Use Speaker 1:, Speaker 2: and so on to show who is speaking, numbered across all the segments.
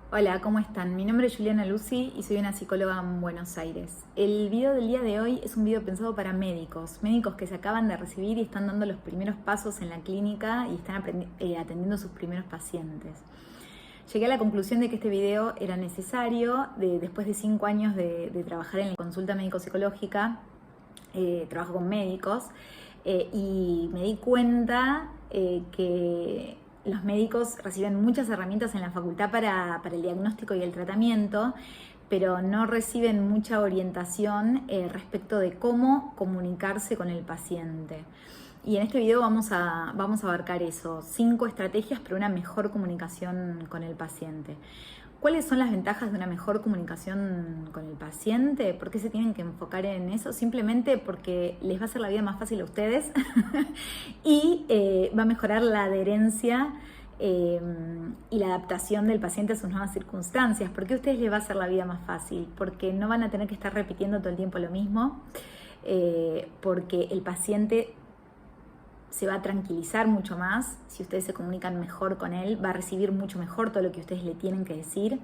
Speaker 1: Hola, ¿cómo están? Mi nombre es Juliana Lucy y soy una psicóloga en Buenos Aires. El video del día de hoy es un video pensado para médicos que se acaban de recibir y están dando los primeros pasos en la clínica y están atendiendo a sus primeros pacientes. Llegué a la conclusión de que este video era necesario después de 5 años de trabajar en la consulta médico-psicológica. Trabajo con médicos y me di cuenta que los médicos reciben muchas herramientas en la facultad para el diagnóstico y el tratamiento, pero no reciben mucha orientación respecto de cómo comunicarse con el paciente. Y en este video vamos a abarcar eso, 5 estrategias para una mejor comunicación con el paciente. ¿Cuáles son las ventajas de una mejor comunicación con el paciente? ¿Por qué se tienen que enfocar en eso? Simplemente porque les va a hacer la vida más fácil a ustedes y va a mejorar la adherencia y la adaptación del paciente a sus nuevas circunstancias. ¿Por qué a ustedes les va a hacer la vida más fácil? Porque no van a tener que estar repitiendo todo el tiempo lo mismo, porque el paciente se va a tranquilizar mucho más si ustedes se comunican mejor con él, va a recibir mucho mejor todo lo que ustedes le tienen que decir,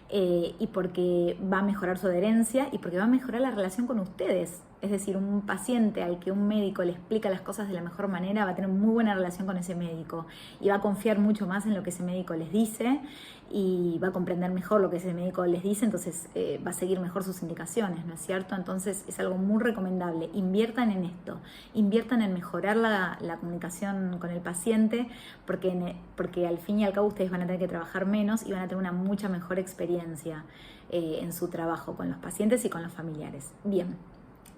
Speaker 1: y porque va a mejorar su adherencia y porque va a mejorar la relación con ustedes. Es decir, un paciente al que un médico le explica las cosas de la mejor manera va a tener muy buena relación con ese médico y va a confiar mucho más en lo que ese médico les dice y va a comprender mejor lo que ese médico les dice, entonces va a seguir mejor sus indicaciones, ¿no es cierto? Entonces es algo muy recomendable. Inviertan en esto, inviertan en mejorar la comunicación con el paciente porque al fin y al cabo ustedes van a tener que trabajar menos y van a tener una mucha mejor experiencia en su trabajo con los pacientes y con los familiares. Bien.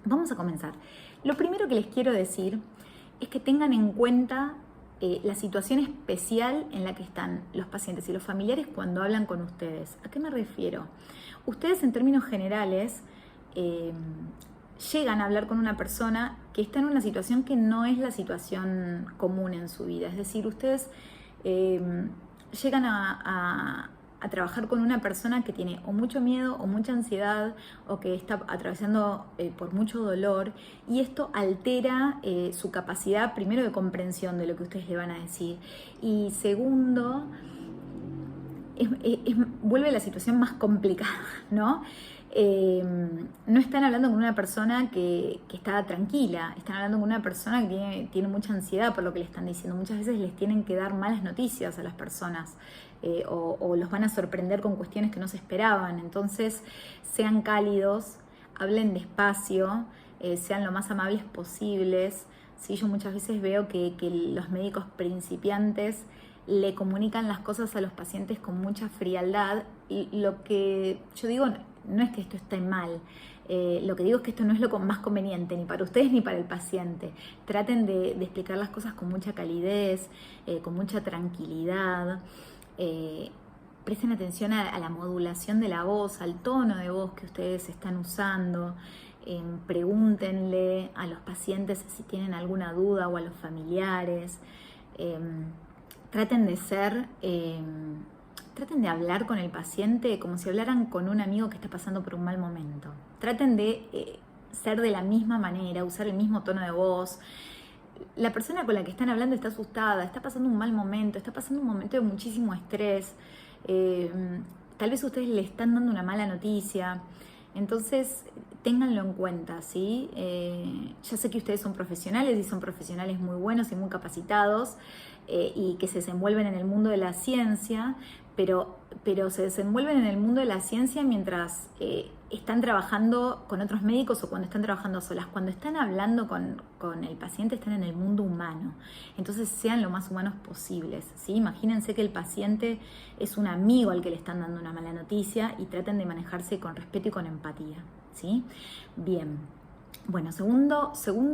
Speaker 1: Vamos a comenzar. Lo primero que les quiero decir es que tengan en cuenta la situación especial en la que están los pacientes y los familiares cuando hablan con ustedes. ¿A qué me refiero? Ustedes en términos generales llegan a hablar con una persona que está en una situación que no es la situación común en su vida. Es decir, ustedes llegan a trabajar con una persona que tiene o mucho miedo o mucha ansiedad o que está atravesando por mucho dolor, y esto altera su capacidad primero de comprensión de lo que ustedes le van a decir y segundo vuelve la situación más complicada, ¿no? No están hablando con una persona que está tranquila, están hablando con una persona que tiene mucha ansiedad por lo que le están diciendo. Muchas veces les tienen que dar malas noticias a las personas o los van a sorprender con cuestiones que no se esperaban. Entonces, sean cálidos, hablen despacio, sean lo más amables posibles. ¿Sí? Yo muchas veces veo que los médicos principiantes le comunican las cosas a los pacientes con mucha frialdad, y lo que yo digo no es que esto esté mal, lo que digo es que esto no es lo más conveniente ni para ustedes ni para el paciente. Traten de explicar las cosas con mucha calidez, con mucha tranquilidad. Presten atención a la modulación de la voz, al tono de voz que ustedes están usando. Pregúntenle a los pacientes si tienen alguna duda o a los familiares. Traten de hablar con el paciente como si hablaran con un amigo que está pasando por un mal momento. Traten de ser de la misma manera, usar el mismo tono de voz. La persona con la que están hablando está asustada, está pasando un mal momento, está pasando un momento de muchísimo estrés. Tal vez ustedes le están dando una mala noticia. Entonces, ténganlo en cuenta, ¿sí? Ya sé que ustedes son profesionales y son profesionales muy buenos y muy capacitados y que se desenvuelven en el mundo de la ciencia, pero se desenvuelven en el mundo de la ciencia mientras están trabajando con otros médicos o cuando están trabajando solas. Cuando están hablando con el paciente están en el mundo humano. Entonces sean lo más humanos posibles, ¿sí? Imagínense que el paciente es un amigo al que le están dando una mala noticia y traten de manejarse con respeto y con empatía, ¿sí? Bien. Bueno, segundo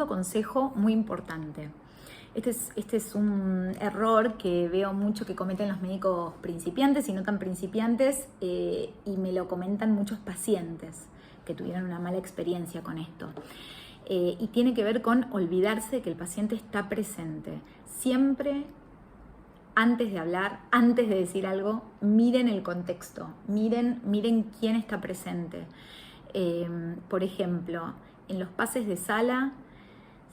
Speaker 1: consejo muy importante. Este es un error que veo mucho que cometen los médicos principiantes y no tan principiantes, y me lo comentan muchos pacientes que tuvieron una mala experiencia con esto. Y tiene que ver con olvidarse de que el paciente está presente. Siempre, antes de hablar, antes de decir algo, miren el contexto, miren quién está presente. Por ejemplo, en los pases de sala,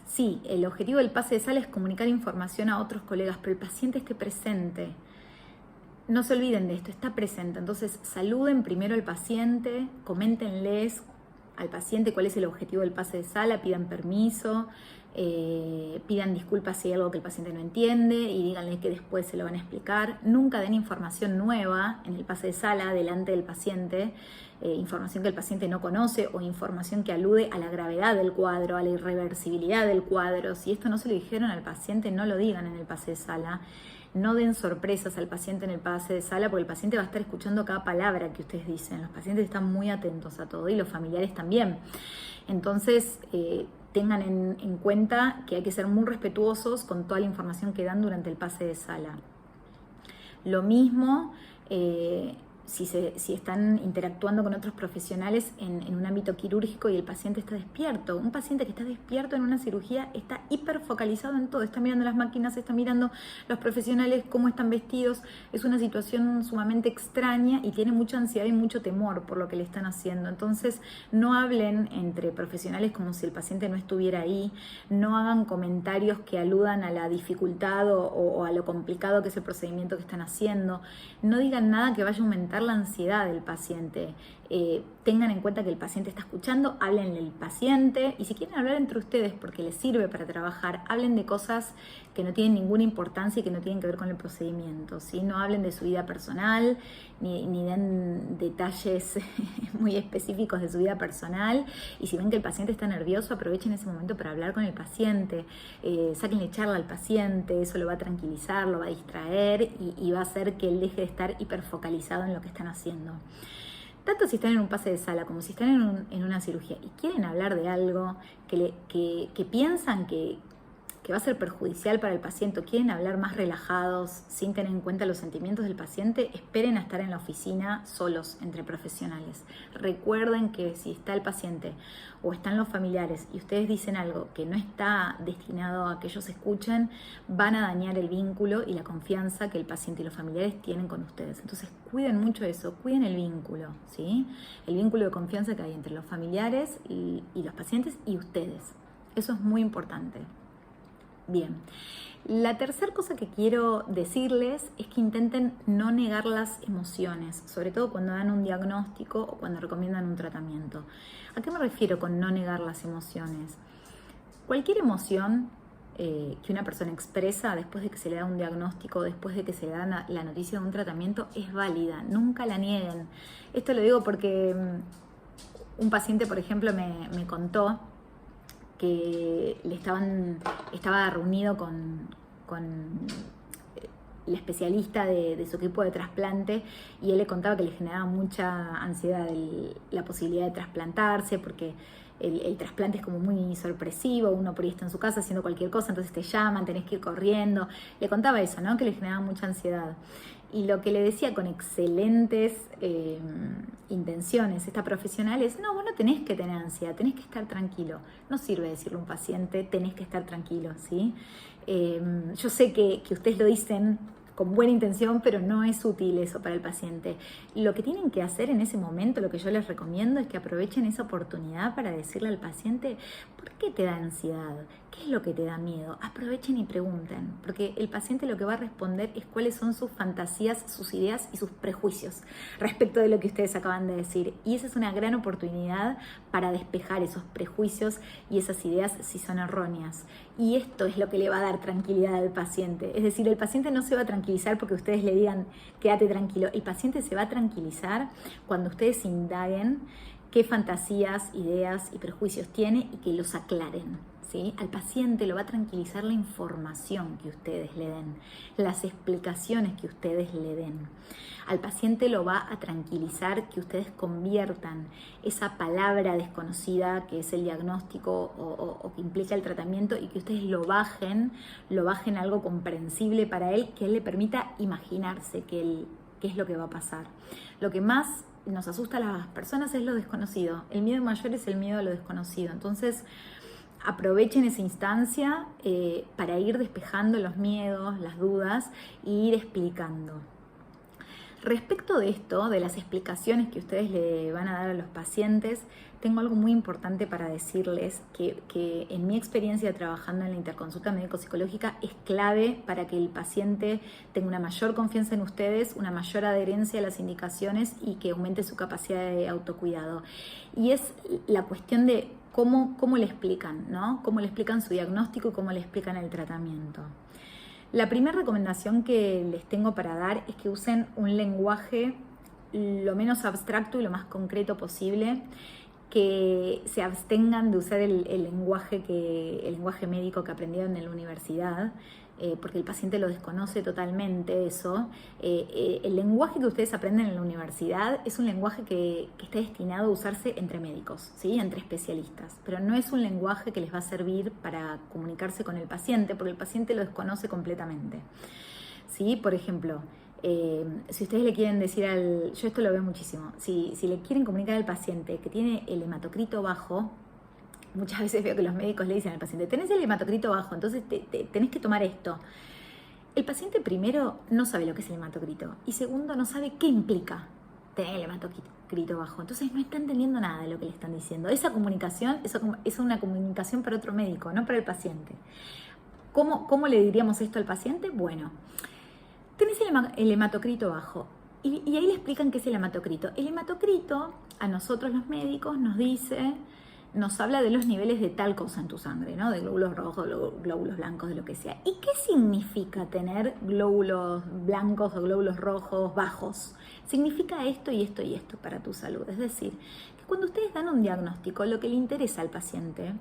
Speaker 1: sí, el objetivo del pase de sala es comunicar información a otros colegas, pero el paciente esté presente. no se olviden de esto, está presente. Entonces saluden primero al paciente, coméntenles al paciente cuál es el objetivo del pase de sala, pidan permiso, pidan disculpas si hay algo que el paciente no entiende y díganle que después se lo van a explicar. Nunca den información nueva en el pase de sala delante del paciente, información que el paciente no conoce o información que alude a la gravedad del cuadro, a la irreversibilidad del cuadro. Si esto no se lo dijeron al paciente, no lo digan en el pase de sala. No den sorpresas al paciente en el pase de sala porque el paciente va a estar escuchando cada palabra que ustedes dicen. Los pacientes están muy atentos a todo y los familiares también. Entonces, tengan en cuenta que hay que ser muy respetuosos con toda la información que dan durante el pase de sala. Lo mismo si están interactuando con otros profesionales en un ámbito quirúrgico y el paciente está despierto. Un paciente que está despierto en una cirugía está hiperfocalizado en todo, está mirando las máquinas, está mirando los profesionales, cómo están vestidos. Es una situación sumamente extraña y tiene mucha ansiedad y mucho temor por lo que le están haciendo. Entonces, no hablen entre profesionales como si el paciente no estuviera ahí, no hagan comentarios que aludan a la dificultad o a lo complicado que es el procedimiento que están haciendo. No digan nada que vaya a aumentar la ansiedad del paciente. Tengan en cuenta que el paciente está escuchando, háblenle al paciente y si quieren hablar entre ustedes porque les sirve para trabajar, hablen de cosas que no tienen ninguna importancia y que no tienen que ver con el procedimiento, ¿sí? No hablen de su vida personal ni den detalles muy específicos de su vida personal y si ven que el paciente está nervioso, aprovechen ese momento para hablar con el paciente, sáquenle charla al paciente, eso lo va a tranquilizar, lo va a distraer y va a hacer que él deje de estar hiperfocalizado en lo que están haciendo. Tanto si están en un pase de sala como si están en una cirugía y quieren hablar de algo que piensan que va a ser perjudicial para el paciente o quieren hablar más relajados sin tener en cuenta los sentimientos del paciente, esperen a estar en la oficina solos entre profesionales. Recuerden que si está el paciente o están los familiares y ustedes dicen algo que no está destinado a que ellos escuchen, van a dañar el vínculo y la confianza que el paciente y los familiares tienen con ustedes. Entonces cuiden mucho eso, cuiden el vínculo, ¿sí? El vínculo de confianza que hay entre los familiares y los pacientes y ustedes. Eso es muy importante. Bien, la tercera cosa que quiero decirles es que intenten no negar las emociones, sobre todo cuando dan un diagnóstico o cuando recomiendan un tratamiento. ¿A qué me refiero con no negar las emociones? Cualquier emoción que una persona expresa después de que se le da un diagnóstico, después de que se le da la noticia de un tratamiento, es válida, nunca la nieguen. Esto lo digo porque un paciente, por ejemplo, me contó que estaba reunido con la especialista de su equipo de trasplante y él le contaba que le generaba mucha ansiedad la posibilidad de trasplantarse porque el trasplante es como muy sorpresivo, uno por ahí está en su casa haciendo cualquier cosa, entonces te llaman, tenés que ir corriendo. Le contaba eso, ¿no? Que le generaba mucha ansiedad. Y lo que le decía con excelentes intenciones esta profesional es, no, vos no tenés que tener ansiedad, tenés que estar tranquilo. No sirve decirle a un paciente, tenés que estar tranquilo, ¿sí? Yo sé que ustedes lo dicen con buena intención, pero no es útil eso para el paciente. Lo que tienen que hacer en ese momento, lo que yo les recomiendo es que aprovechen esa oportunidad para decirle al paciente, ¿por qué te da ansiedad? ¿Qué es lo que te da miedo? Aprovechen y pregunten, porque el paciente lo que va a responder es cuáles son sus fantasías, sus ideas y sus prejuicios respecto de lo que ustedes acaban de decir. Y esa es una gran oportunidad para despejar esos prejuicios y esas ideas si son erróneas. Y esto es lo que le va a dar tranquilidad al paciente. Es decir, el paciente no se va a tranquilizar porque ustedes le digan, quédate tranquilo. El paciente se va a tranquilizar cuando ustedes indaguen qué fantasías, ideas y prejuicios tiene y que los aclaren, ¿sí? Al paciente lo va a tranquilizar la información que ustedes le den, las explicaciones que ustedes le den. Al paciente lo va a tranquilizar que ustedes conviertan esa palabra desconocida que es el diagnóstico o que implica el tratamiento y que ustedes lo bajen a algo comprensible para él, que él le permita imaginarse qué es lo que va a pasar. Lo que más nos asusta a las personas es lo desconocido. El miedo mayor es el miedo a lo desconocido. Entonces, aprovechen esa instancia para ir despejando los miedos, las dudas e ir explicando. Respecto de esto, de las explicaciones que ustedes le van a dar a los pacientes, tengo algo muy importante para decirles que en mi experiencia trabajando en la interconsulta médico-psicológica es clave para que el paciente tenga una mayor confianza en ustedes, una mayor adherencia a las indicaciones y que aumente su capacidad de autocuidado. Y es la cuestión de cómo le explican, ¿no? Cómo le explican su diagnóstico y cómo le explican el tratamiento. La primera recomendación que les tengo para dar es que usen un lenguaje lo menos abstracto y lo más concreto posible, que se abstengan de usar el lenguaje médico que aprendieron en la universidad, porque el paciente lo desconoce totalmente eso. El lenguaje que ustedes aprenden en la universidad es un lenguaje que está destinado a usarse entre médicos, ¿sí? Entre especialistas, pero no es un lenguaje que les va a servir para comunicarse con el paciente, porque el paciente lo desconoce completamente, ¿sí? Por ejemplo, si ustedes le quieren decir yo esto lo veo muchísimo, si le quieren comunicar al paciente que tiene el hematocrito bajo, muchas veces veo que los médicos le dicen al paciente, tenés el hematocrito bajo, entonces tenés que tomar esto. El paciente primero no sabe lo que es el hematocrito y segundo no sabe qué implica tener el hematocrito bajo, entonces no está entendiendo nada de lo que le están diciendo. Esa comunicación es una comunicación para otro médico, no para el paciente. ¿Cómo le diríamos esto al paciente? Bueno, tenés el hematocrito bajo y ahí le explican qué es el hematocrito. El hematocrito a nosotros los médicos nos habla de los niveles de tal cosa en tu sangre, ¿no? De glóbulos rojos, glóbulos blancos, de lo que sea. ¿Y qué significa tener glóbulos blancos o glóbulos rojos bajos? Significa esto y esto y esto para tu salud. Es decir, que cuando ustedes dan un diagnóstico, lo que le interesa al paciente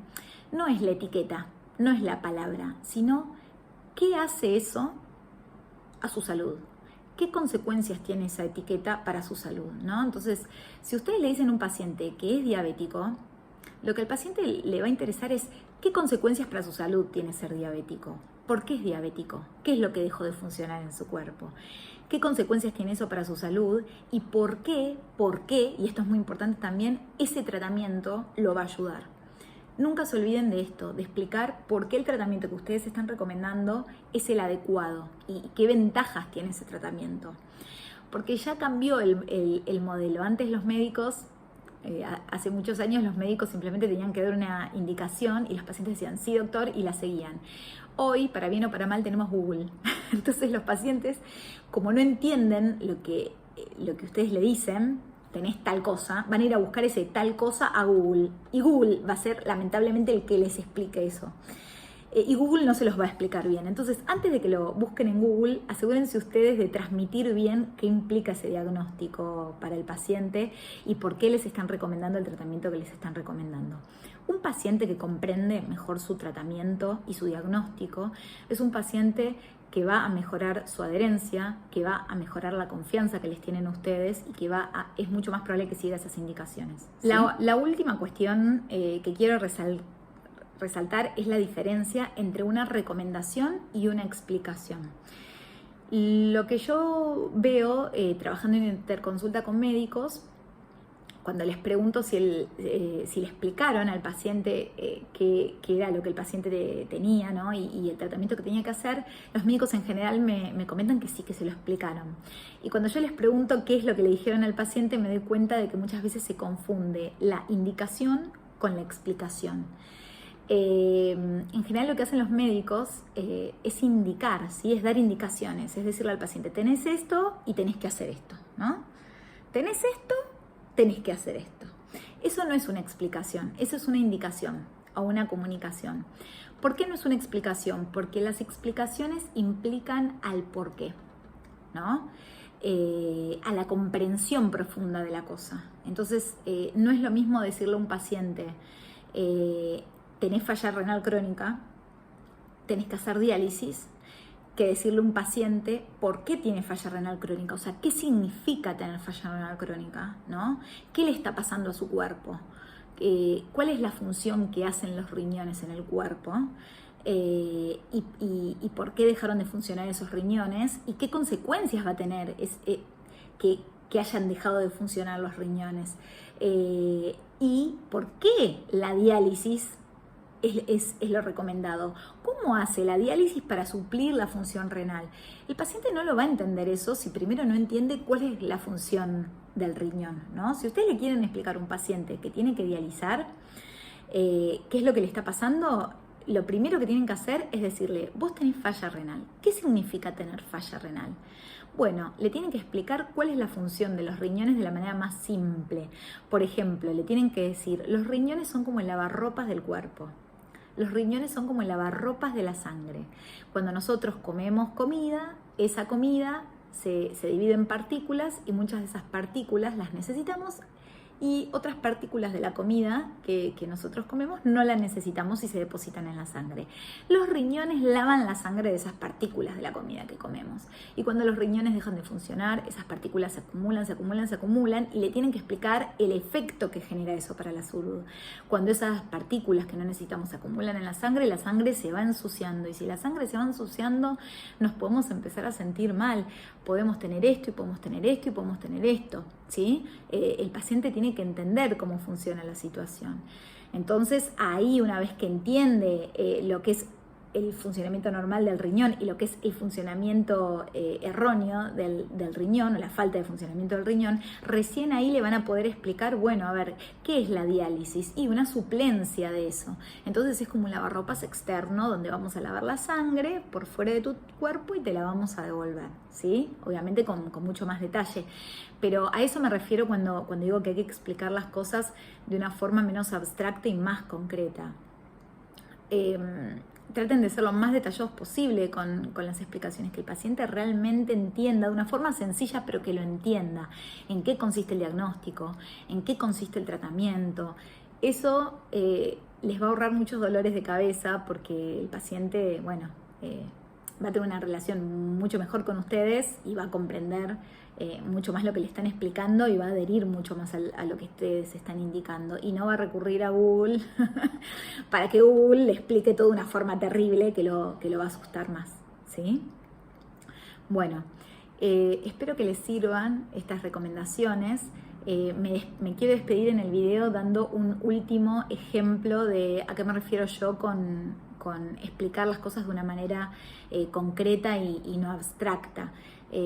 Speaker 1: no es la etiqueta, no es la palabra, sino qué hace eso a su salud. ¿Qué consecuencias tiene esa etiqueta para su salud, ¿no? Entonces, si ustedes le dicen a un paciente que es diabético, lo que al paciente le va a interesar es qué consecuencias para su salud tiene ser diabético. ¿Por qué es diabético? ¿Qué es lo que dejó de funcionar en su cuerpo? ¿Qué consecuencias tiene eso para su salud? Y por qué, y esto es muy importante también, ese tratamiento lo va a ayudar. Nunca se olviden de esto, de explicar por qué el tratamiento que ustedes están recomendando es el adecuado y qué ventajas tiene ese tratamiento. Porque ya cambió el modelo. Antes los médicos, hace muchos años los médicos simplemente tenían que dar una indicación y los pacientes decían, sí doctor, y la seguían. Hoy, para bien o para mal, tenemos Google. Entonces los pacientes, como no entienden lo que ustedes le dicen, tenés tal cosa, van a ir a buscar ese tal cosa a Google. Y Google va a ser lamentablemente el que les explique eso. Y Google no se los va a explicar bien. Entonces, antes de que lo busquen en Google, asegúrense ustedes de transmitir bien qué implica ese diagnóstico para el paciente y por qué les están recomendando el tratamiento que les están recomendando. Un paciente que comprende mejor su tratamiento y su diagnóstico es un paciente que va a mejorar su adherencia, que va a mejorar la confianza que les tienen ustedes y que es mucho más probable que siga esas indicaciones. ¿Sí? La última cuestión que quiero resaltar es la diferencia entre una recomendación y una explicación. Lo que yo veo trabajando en interconsulta con médicos, cuando les pregunto si le explicaron al paciente qué era lo que el paciente tenía, ¿no? y el tratamiento que tenía que hacer, los médicos en general me comentan que sí, que se lo explicaron. Y cuando yo les pregunto qué es lo que le dijeron al paciente, me doy cuenta de que muchas veces se confunde la indicación con la explicación. En general lo que hacen los médicos es indicar, ¿sí? Es dar indicaciones, es decirle al paciente, tenés esto y tenés que hacer esto, ¿no? Tenés esto, tenés que hacer esto. Eso no es una explicación, eso es una indicación o una comunicación. ¿Por qué no es una explicación? Porque las explicaciones implican al porqué, ¿no? A la comprensión profunda de la cosa. Entonces, no es lo mismo decirle a un paciente, tenés falla renal crónica, tenés que hacer diálisis, que decirle a un paciente por qué tiene falla renal crónica, o sea, qué significa tener falla renal crónica, ¿no? ¿Qué le está pasando a su cuerpo? ¿Cuál es la función que hacen los riñones en el cuerpo? Y por qué dejaron de funcionar esos riñones y qué consecuencias va a tener que hayan dejado de funcionar los riñones. Y por qué la diálisis es lo recomendado. ¿Cómo hace la diálisis para suplir la función renal? El paciente no lo va a entender eso si primero no entiende cuál es la función del riñón, ¿no? Si ustedes le quieren explicar a un paciente que tiene que dializar, qué es lo que le está pasando, lo primero que tienen que hacer es decirle, vos tenés falla renal. ¿Qué significa tener falla renal? Bueno, le tienen que explicar cuál es la función de los riñones de la manera más simple. Por ejemplo, le tienen que decir, los riñones son como el lavarropas del cuerpo. Los riñones son como el lavarropas de la sangre. Cuando nosotros comemos comida, esa comida se divide en partículas y muchas de esas partículas las necesitamos y otras partículas de la comida que nosotros comemos no las necesitamos y se depositan en la sangre. Los riñones lavan la sangre de esas partículas de la comida que comemos. Y cuando los riñones dejan de funcionar, esas partículas se acumulan y le tienen que explicar el efecto que genera eso para la salud. Cuando esas partículas que no necesitamos se acumulan en la sangre se va ensuciando. Y si la sangre se va ensuciando, nos podemos empezar a sentir mal. Podemos tener esto y podemos tener esto y podemos tener esto, ¿sí? El paciente tiene que entender cómo funciona la situación. Entonces, ahí una vez que entiende lo que es el funcionamiento normal del riñón y lo que es el funcionamiento erróneo del riñón o la falta de funcionamiento del riñón, recién ahí le van a poder explicar, bueno, a ver, ¿qué es la diálisis? Y una suplencia de eso. Entonces es como un lavarropas externo donde vamos a lavar la sangre por fuera de tu cuerpo y te la vamos a devolver, ¿sí? Obviamente con mucho más detalle. Pero a eso me refiero cuando digo que hay que explicar las cosas de una forma menos abstracta y más concreta. Traten de ser lo más detallados posible con las explicaciones, que el paciente realmente entienda de una forma sencilla, pero que lo entienda, en qué consiste el diagnóstico, en qué consiste el tratamiento. Eso les va a ahorrar muchos dolores de cabeza porque el paciente, bueno, va a tener una relación mucho mejor con ustedes y va a comprender mucho más lo que le están explicando y va a adherir mucho más a lo que ustedes están indicando y no va a recurrir a Google para que Google le explique todo de una forma terrible que lo va a asustar más, ¿sí? Bueno, espero que les sirvan estas recomendaciones. Me quiero despedir en el video dando un último ejemplo de a qué me refiero yo con explicar las cosas de una manera concreta y no abstracta.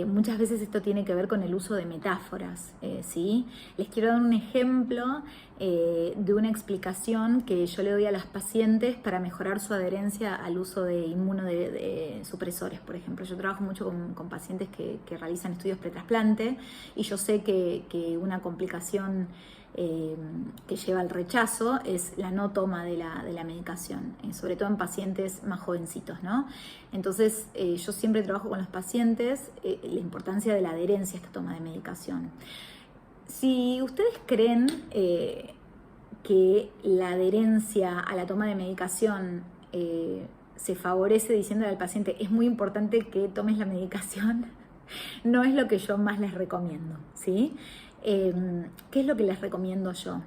Speaker 1: Muchas veces esto tiene que ver con el uso de metáforas, ¿sí? Les quiero dar un ejemplo de una explicación que yo le doy a las pacientes para mejorar su adherencia al uso de inmunosupresores, por ejemplo. Yo trabajo mucho con pacientes que realizan estudios pretrasplante y yo sé que una complicación que lleva al rechazo es la no toma de la medicación, sobre todo en pacientes más jovencitos, ¿no? Entonces yo siempre trabajo con los pacientes la importancia de la adherencia a esta toma de medicación. Si ustedes creen que la adherencia a la toma de medicación se favorece diciéndole al paciente es muy importante que tomes la medicación, no es lo que yo más les recomiendo, ¿sí? ¿Qué es lo que les recomiendo yo?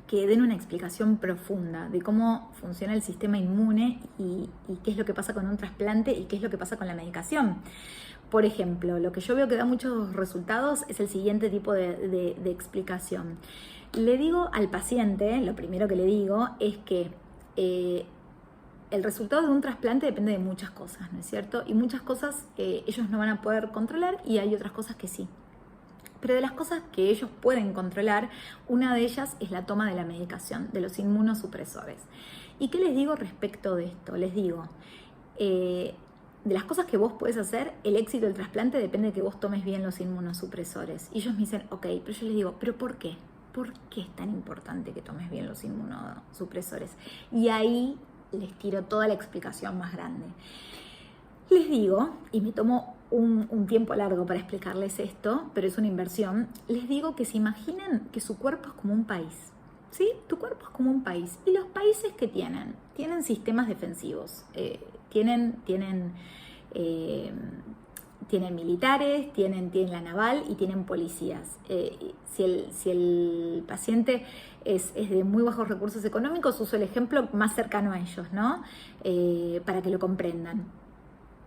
Speaker 1: Que den una explicación profunda de cómo funciona el sistema inmune y qué es lo que pasa con un trasplante y qué es lo que pasa con la medicación. Por ejemplo, lo que yo veo que da muchos resultados es el siguiente tipo de explicación. Le digo al paciente, lo primero que le digo es que el resultado de un trasplante depende de muchas cosas, ¿no es cierto? Y muchas cosas ellos no van a poder controlar y hay otras cosas que sí. Pero de las cosas que ellos pueden controlar, una de ellas es la toma de la medicación, de los inmunosupresores. ¿Y qué les digo respecto de esto? Les digo, de las cosas que vos podés hacer, el éxito del trasplante depende de que vos tomes bien los inmunosupresores. Y ellos me dicen, ok, pero yo les digo, ¿pero por qué? ¿Por qué es tan importante que tomes bien los inmunosupresores? Y ahí les tiro toda la explicación más grande. Les digo, y me tomo un tiempo largo para explicarles esto, pero es una inversión, les digo que se imaginen que su cuerpo es como un país, ¿sí? Tu cuerpo es como un país. ¿Y los países que tienen? Tienen sistemas defensivos, tienen militares, tienen la naval y tienen policías. Si el paciente es de muy bajos recursos económicos, uso el ejemplo más cercano a ellos, ¿no? Para que lo comprendan.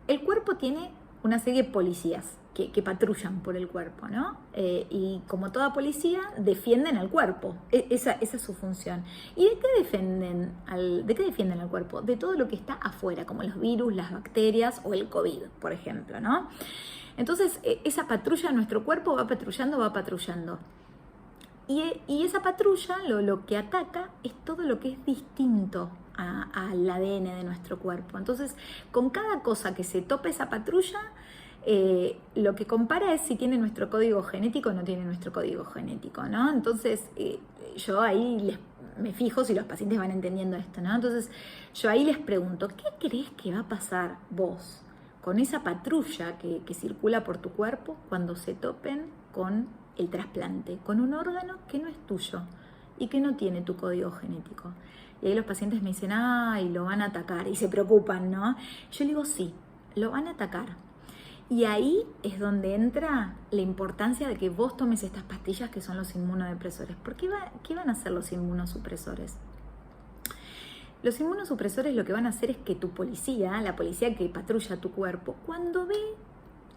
Speaker 1: El cuerpo tiene una serie de policías, que patrullan por el cuerpo, ¿no? Y como toda policía, defienden al cuerpo. Esa es su función. ¿Y de qué defienden al cuerpo? De todo lo que está afuera, como los virus, las bacterias o el COVID, por ejemplo, ¿no? Entonces, esa patrulla de nuestro cuerpo va patrullando. Y esa patrulla lo que ataca es todo lo que es distinto al ADN de nuestro cuerpo. Entonces, con cada cosa que se tope esa patrulla, lo que compara es si tiene nuestro código genético o no tiene nuestro código genético, ¿no? Entonces, yo ahí me fijo si los pacientes van entendiendo esto, ¿no? Entonces, yo ahí les pregunto, ¿qué crees que va a pasar vos con esa patrulla que circula por tu cuerpo cuando se topen con el trasplante, con un órgano que no es tuyo y que no tiene tu código genético? Y ahí los pacientes me dicen, y lo van a atacar, y se preocupan, ¿no? Yo le digo, sí, lo van a atacar. Y ahí es donde entra la importancia de que vos tomes estas pastillas que son los inmunodepresores. ¿Por qué van a hacer los inmunosupresores? Los inmunosupresores lo que van a hacer es que tu policía, la policía que patrulla tu cuerpo, cuando ve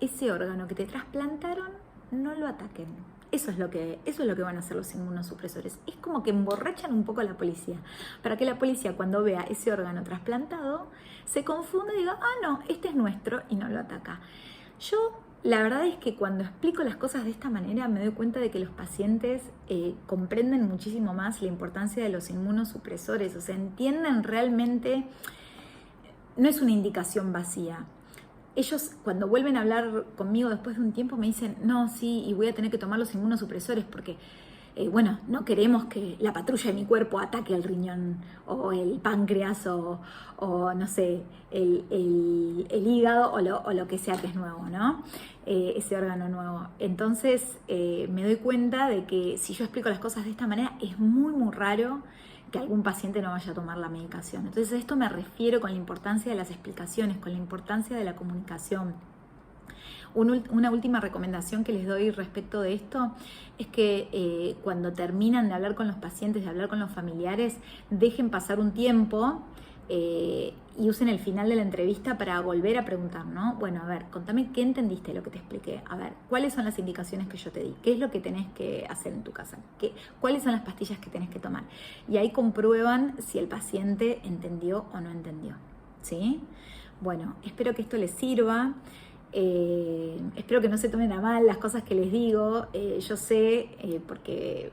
Speaker 1: ese órgano que te trasplantaron, no lo ataquen. Eso es lo que van a hacer los inmunosupresores. Es como que emborrachan un poco a la policía, para que la policía cuando vea ese órgano trasplantado se confunda y diga, no, este es nuestro, y no lo ataca. Yo, la verdad es que cuando explico las cosas de esta manera me doy cuenta de que los pacientes comprenden muchísimo más la importancia de los inmunosupresores, o sea, entienden realmente, no es una indicación vacía. Ellos cuando vuelven a hablar conmigo después de un tiempo me dicen, no, sí, y voy a tener que tomar los inmunosupresores porque, no queremos que la patrulla de mi cuerpo ataque el riñón o el páncreas o no sé, el hígado o lo que sea que es nuevo, ¿no? Ese órgano nuevo. Entonces me doy cuenta de que si yo explico las cosas de esta manera es muy, muy raro que algún paciente no vaya a tomar la medicación. Entonces a esto me refiero con la importancia de las explicaciones, con la importancia de la comunicación. Una última recomendación que les doy respecto de esto es que cuando terminan de hablar con los pacientes, de hablar con los familiares, dejen pasar un tiempo y usen el final de la entrevista para volver a preguntar, ¿no? Bueno, a ver, contame qué entendiste de lo que te expliqué. A ver, ¿cuáles son las indicaciones que yo te di? ¿Qué es lo que tenés que hacer en tu casa? ¿Cuáles son las pastillas que tenés que tomar? Y ahí comprueban si el paciente entendió o no entendió, ¿sí? Bueno, espero que esto les sirva. Espero que no se tomen a mal las cosas que les digo. Yo sé, porque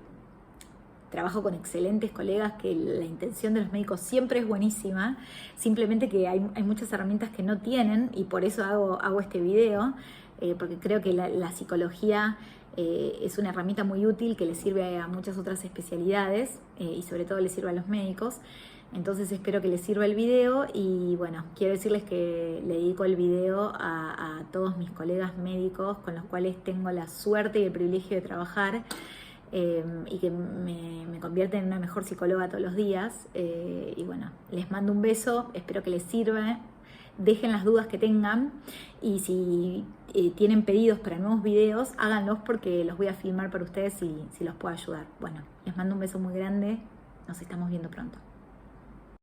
Speaker 1: trabajo con excelentes colegas, que la intención de los médicos siempre es buenísima, simplemente que hay muchas herramientas que no tienen y por eso hago este video, porque creo que la psicología es una herramienta muy útil que le sirve a muchas otras especialidades y sobre todo le sirve a los médicos. Entonces espero que les sirva el video y bueno, quiero decirles que le dedico el video a todos mis colegas médicos con los cuales tengo la suerte y el privilegio de trabajar y que me convierten en una mejor psicóloga todos los días. Y bueno, les mando un beso, espero que les sirva. Dejen las dudas que tengan y si tienen pedidos para nuevos videos, háganlos porque los voy a filmar para ustedes si los puedo ayudar. Bueno, les mando un beso muy grande, nos estamos viendo pronto.